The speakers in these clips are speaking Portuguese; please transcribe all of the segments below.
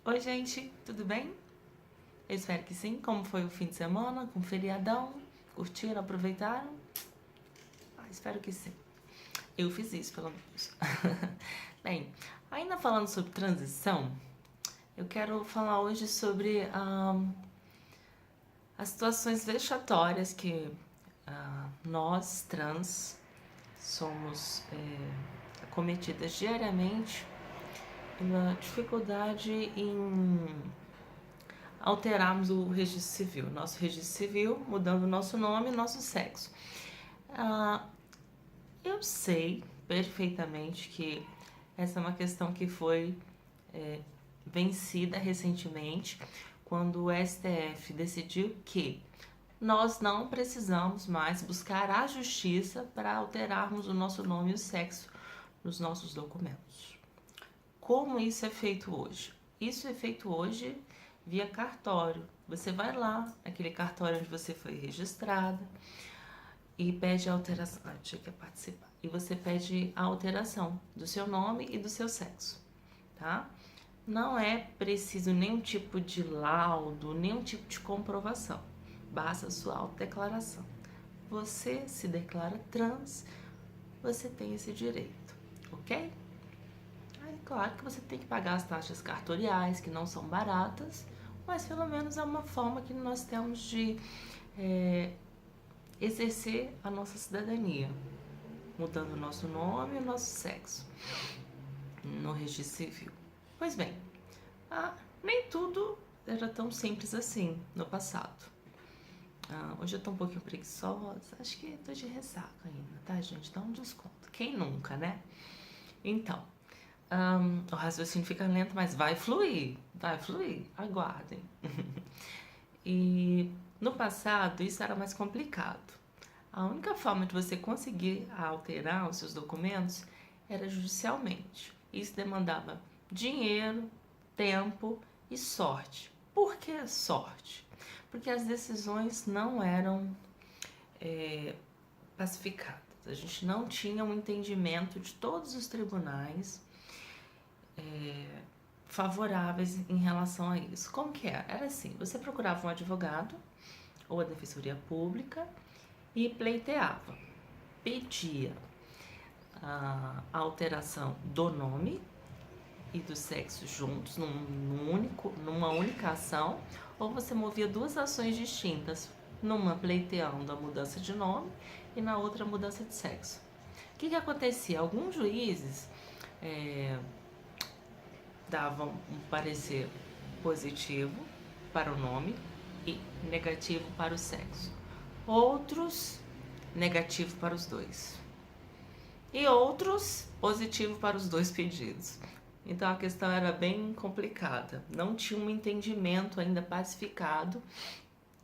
Oi, gente, tudo bem? Eu espero que sim. Como foi o fim de semana, com o feriadão? Curtiram, aproveitaram? Espero que sim. Eu fiz isso, pelo menos. Bem, ainda falando sobre transição, eu quero falar hoje sobre as situações vexatórias que nós, trans, somos acometidas diariamente pela dificuldade em alterarmos o registro civil, nosso registro civil, mudando nosso nome e nosso sexo. Eu sei perfeitamente que essa é uma questão que foi vencida recentemente, quando o STF decidiu que nós não precisamos mais buscar a justiça para alterarmos o nosso nome e o sexo nos nossos documentos. Como isso é feito hoje? Isso é feito hoje via cartório. Você vai lá, aquele cartório onde você foi registrada, e pede a alteração. Tinha que participar. E você pede a alteração do seu nome e do seu sexo, tá? Não é preciso nenhum tipo de laudo, nenhum tipo de comprovação. Basta a sua autodeclaração. Você se declara trans, você tem esse direito, ok? Aí, claro que você tem que pagar as taxas cartoriais, que não são baratas, mas pelo menos é uma forma que nós temos de exercer a nossa cidadania, mudando o nosso nome e o nosso sexo no registro civil. Pois bem, nem tudo era tão simples assim no passado. Hoje eu tô um pouquinho preguiçosa, acho que tô de ressaca ainda, tá, gente? Dá um desconto. Quem nunca, né? Então, o raciocínio fica lento, mas vai fluir, aguardem. E no passado isso era mais complicado. A única forma de você conseguir alterar os seus documentos era judicialmente. Isso demandava dinheiro, tempo e sorte. Por que sorte? Porque as decisões não eram pacificadas. A gente não tinha um entendimento de todos os tribunais favoráveis em relação a isso. Como que era? Era assim, você procurava um advogado ou a defensoria pública e pleiteava, pedia a alteração do nome e do sexo juntos numa única ação, ou você movia duas ações distintas, numa pleiteando a mudança de nome e na outra a mudança de sexo. O que acontecia? Alguns juízes davam um parecer positivo para o nome e negativo para o sexo. Outros, negativo para os dois. E outros, positivo para os dois pedidos. Então a questão era bem complicada. Não tinha um entendimento ainda pacificado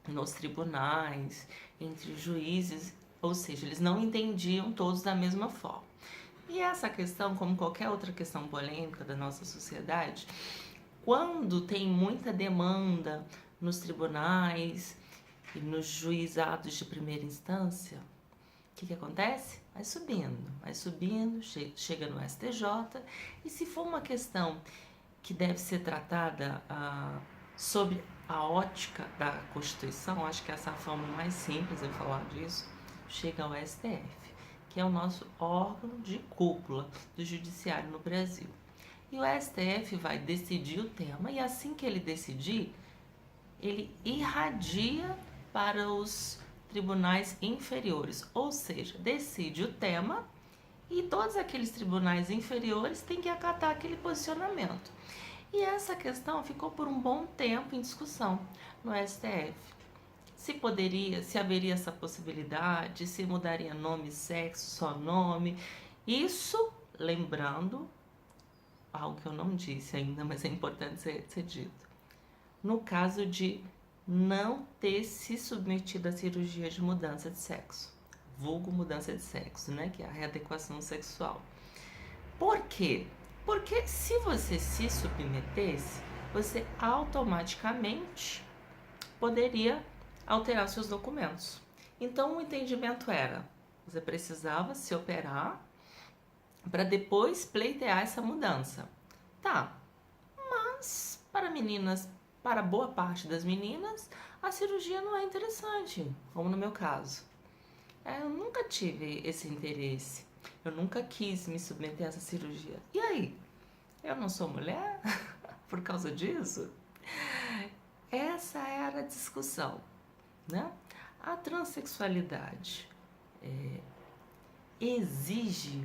nos tribunais, entre os juízes, ou seja, eles não entendiam todos da mesma forma. E essa questão, como qualquer outra questão polêmica da nossa sociedade, quando tem muita demanda nos tribunais e nos juizados de primeira instância, o que acontece? Vai subindo, chega no STJ, e se for uma questão que deve ser tratada sob a ótica da Constituição, acho que essa é a forma mais simples de falar disso, chega ao STF, que é o nosso órgão de cúpula do judiciário no Brasil. E o STF vai decidir o tema, e assim que ele decidir, ele irradia para os tribunais inferiores, ou seja, decide o tema e todos aqueles tribunais inferiores têm que acatar aquele posicionamento. E essa questão ficou por um bom tempo em discussão no STF. Se haveria essa possibilidade, se mudaria nome, sexo, só nome. Isso, lembrando, algo que eu não disse ainda, mas é importante ser dito. No caso de não ter se submetido à cirurgia de mudança de sexo, vulgo mudança de sexo, né, que é a readequação sexual. Por quê? Porque se você se submetesse, você automaticamente poderia alterar seus documentos. Então o entendimento era, você precisava se operar para depois pleitear essa mudança. Tá, mas Para meninas, para boa parte das meninas, a cirurgia não é interessante, como no meu caso. Eu nunca tive esse interesse. Eu nunca quis me submeter a essa cirurgia. E aí? Eu não sou mulher por causa disso? Essa era a discussão, né? A transexualidade exige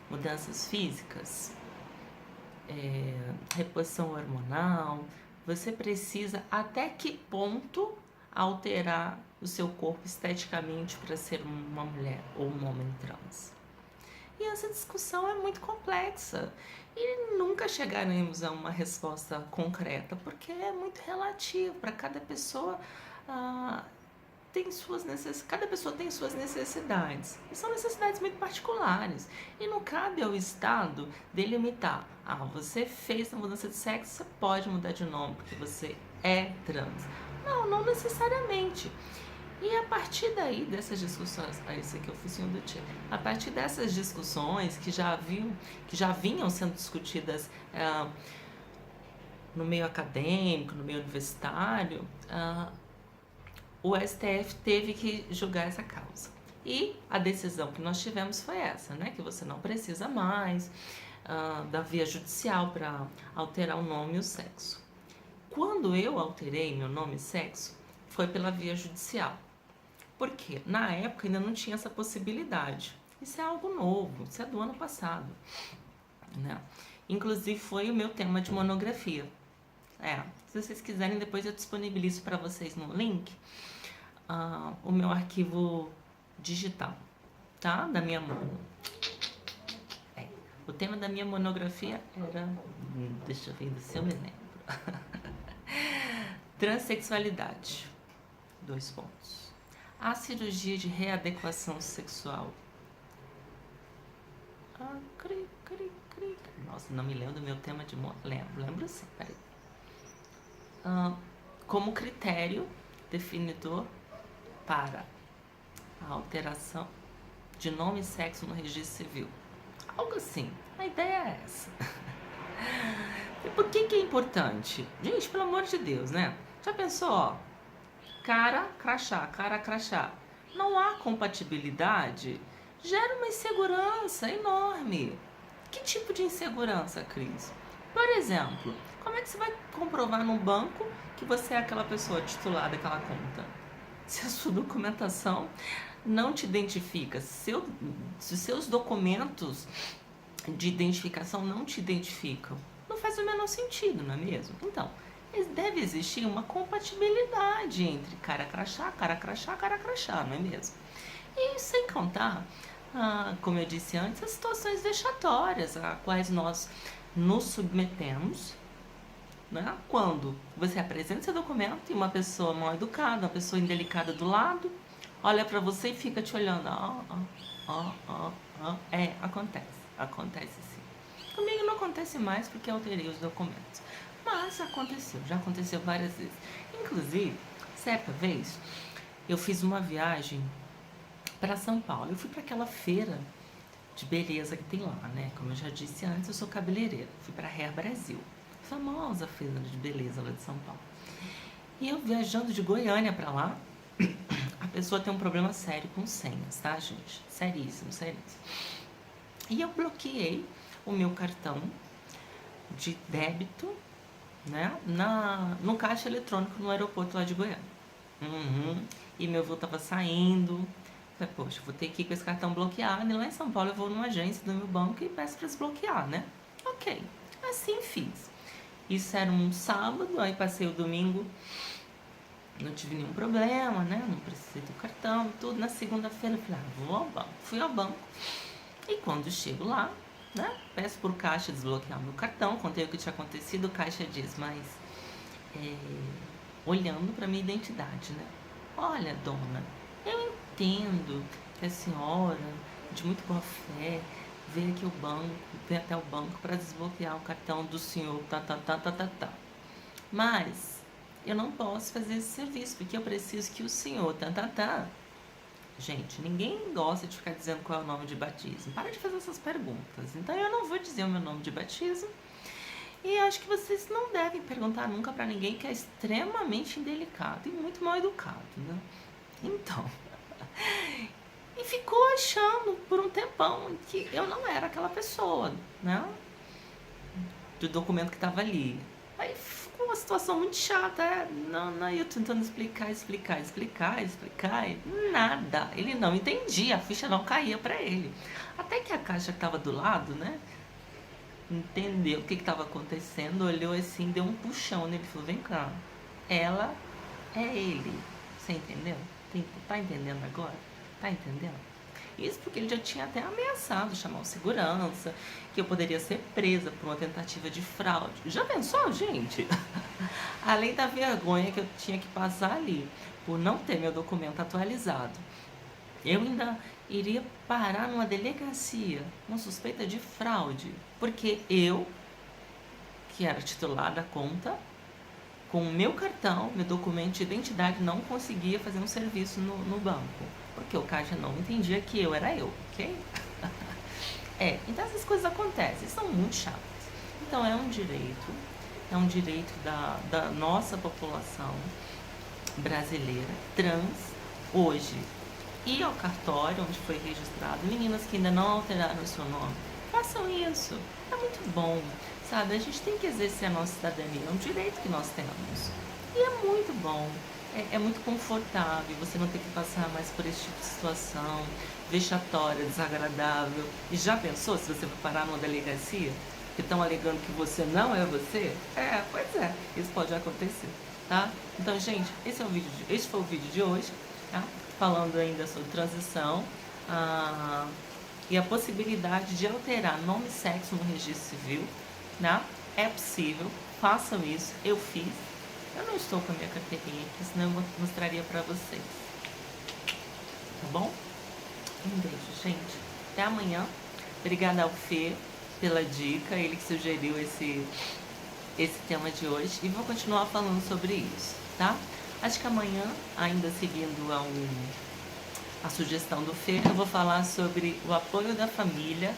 mudanças físicas, reposição hormonal. Você precisa até que ponto alterar o seu corpo esteticamente para ser uma mulher ou um homem trans? E essa discussão é muito complexa e nunca chegaremos a uma resposta concreta, porque é muito relativo para cada pessoa. Cada pessoa tem suas necessidades, e são necessidades muito particulares, e não cabe ao Estado delimitar: você fez a mudança de sexo, você pode mudar de nome porque você é trans. Não necessariamente. E a partir daí, dessas discussões, esse aqui é o focinho do tio, a partir dessas discussões que já vinham sendo discutidas no meio acadêmico, no meio universitário, o STF teve que julgar essa causa. E a decisão que nós tivemos foi essa, né? Que você não precisa mais da via judicial para alterar o nome e o sexo. Quando eu alterei meu nome e sexo, foi pela via judicial. Porque na época ainda não tinha essa possibilidade. Isso é algo novo, isso é do ano passado, né? Inclusive foi o meu tema de monografia. Se vocês quiserem, depois eu disponibilizo para vocês no link o meu arquivo digital, tá? Da minha o tema da minha monografia era, deixa eu ver se eu me lembro, transexualidade, 2 pontos. A cirurgia de readequação sexual. Nossa, não me lembro do meu tema de... Lembro sim, peraí. Como critério definidor para a alteração de nome e sexo no registro civil. Algo assim. A ideia é essa. E por que é importante? Gente, pelo amor de Deus, né? Já pensou, cara, crachá. Não há compatibilidade, gera uma insegurança enorme. Que tipo de insegurança, Cris? Por exemplo, como é que você vai comprovar num banco que você é aquela pessoa titular daquela conta? Se a sua documentação não te identifica, se os seus documentos de identificação não te identificam, não faz o menor sentido, não é mesmo? Então, deve existir uma compatibilidade entre cara crachá, não é mesmo? E sem contar, como eu disse antes, as situações vexatórias a quais nós nos submetemos, né? Quando você apresenta seu documento e uma pessoa mal educada, uma pessoa indelicada do lado, olha pra você e fica te olhando. Acontece sim. Comigo não acontece mais porque eu alterei os documentos. Mas aconteceu, já aconteceu várias vezes. Inclusive, certa vez, eu fiz uma viagem para São Paulo. Eu fui para aquela feira de beleza que tem lá, né? Como eu já disse antes, eu sou cabeleireira. Fui para Hair Brasil, famosa feira de beleza lá de São Paulo. E eu viajando de Goiânia para lá, a pessoa tem um problema sério com senhas, tá, gente? Seríssimo. E eu bloqueei o meu cartão de débito, né, no caixa eletrônico no aeroporto lá de Goiânia. E meu voo tava saindo. Falei, poxa, vou ter que ir com esse cartão bloqueado. E lá em São Paulo eu vou numa agência do meu banco e peço pra desbloquear, né? Ok, assim fiz. Isso era um sábado, aí passei o domingo, não tive nenhum problema, né? Não precisei do cartão, tudo. Na segunda-feira eu falei, vou ao banco. Fui ao banco. E quando chego lá, né, peço por caixa desbloquear o meu cartão, contei o que tinha acontecido, o caixa diz, mas olhando para minha identidade, né? Olha, dona, eu entendo que a senhora, de muito boa fé, veio até o banco para desbloquear o cartão do senhor, tá. Mas eu não posso fazer esse serviço, porque eu preciso que o senhor, Gente, ninguém gosta de ficar dizendo qual é o nome de batismo. Para de fazer essas perguntas. Então, eu não vou dizer o meu nome de batismo. E acho que vocês não devem perguntar nunca pra ninguém, que é extremamente indelicado e muito mal educado, né? Então, e ficou achando por um tempão que eu não era aquela pessoa, né? Do documento que tava ali. Aí ficou uma situação muito chata, não, eu tentando explicar, e nada. Ele não entendia, a ficha não caía pra ele. Até que a caixa que tava do lado, né, entendeu o que estava acontecendo, olhou assim, deu um puxão nele, falou, vem cá, ela é ele. Você entendeu? Tá entendendo agora? Tá entendendo? Isso porque ele já tinha até ameaçado chamar o segurança, que eu poderia ser presa por uma tentativa de fraude. Já pensou, gente? Além da vergonha que eu tinha que passar ali, por não ter meu documento atualizado. Eu ainda iria parar numa delegacia, uma suspeita de fraude, porque eu, que era titular da conta, com o meu cartão, meu documento de identidade, não conseguia fazer um serviço no banco, porque o caixa não entendia que eu era eu, ok? Então essas coisas acontecem, são muito chatas. Então é um direito da nossa população brasileira, trans, hoje, ir ao cartório onde foi registrado. Meninas que ainda não alteraram o seu nome, façam isso. É muito bom, sabe? A gente tem que exercer a nossa cidadania, é um direito que nós temos. E é muito bom, é muito confortável, você não tem que passar mais por esse tipo de situação vexatória, desagradável. E já pensou se você for parar numa delegacia que estão alegando que você não é você? Pois é, isso pode acontecer, tá? Então, gente, esse foi o vídeo de hoje, tá? Falando ainda sobre transição e a possibilidade de alterar nome e sexo no registro civil, né? É possível, façam isso, eu fiz. Eu não estou com a minha carteirinha aqui, senão eu mostraria pra vocês. Tá bom? Um beijo, gente. Até amanhã. Obrigada ao Fê pela dica, ele que sugeriu esse tema de hoje. E vou continuar falando sobre isso, tá? Acho que amanhã, ainda seguindo a sugestão do Fê, eu vou falar sobre o apoio da família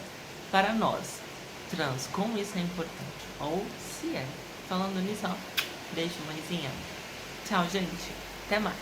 para nós, trans, como isso é importante, ou se é. Falando nisso, ó, beijo, mãezinha. Tchau, gente. Até mais.